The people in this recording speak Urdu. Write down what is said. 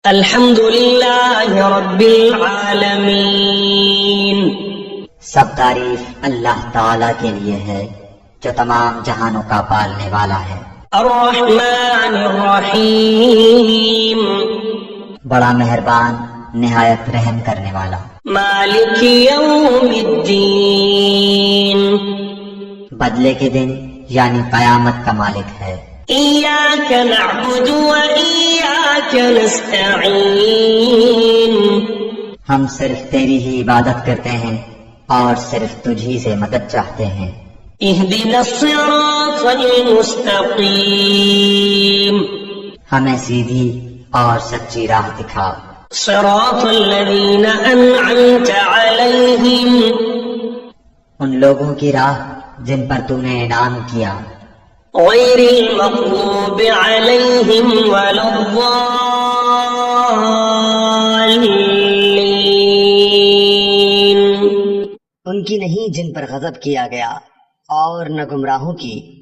الحمد للہ رب العالمین، سب تعریف اللہ تعالیٰ کے لیے ہے جو تمام جہانوں کا پالنے والا ہے۔ الرحمن الرحیم، بڑا مہربان نہایت رحم کرنے والا۔ مالک یوم الدین، بدلے کے دن یعنی قیامت کا مالک ہے۔ ایاک نعبد و ایاک نستعین، ہم صرف تیری ہی عبادت کرتے ہیں اور صرف تجھی سے مدد چاہتے ہیں۔ اہدنا الصراط المستقیم، ہمیں سیدھی اور سچی راہ دکھا۔ صراط الذین انعمت علیہم، ان لوگوں کی راہ جن پر تو نے انعام کیا، غیر المغضوب علیہم ولا الضالین، ان کی نہیں جن پر غضب کیا گیا اور نہ گمراہوں کی۔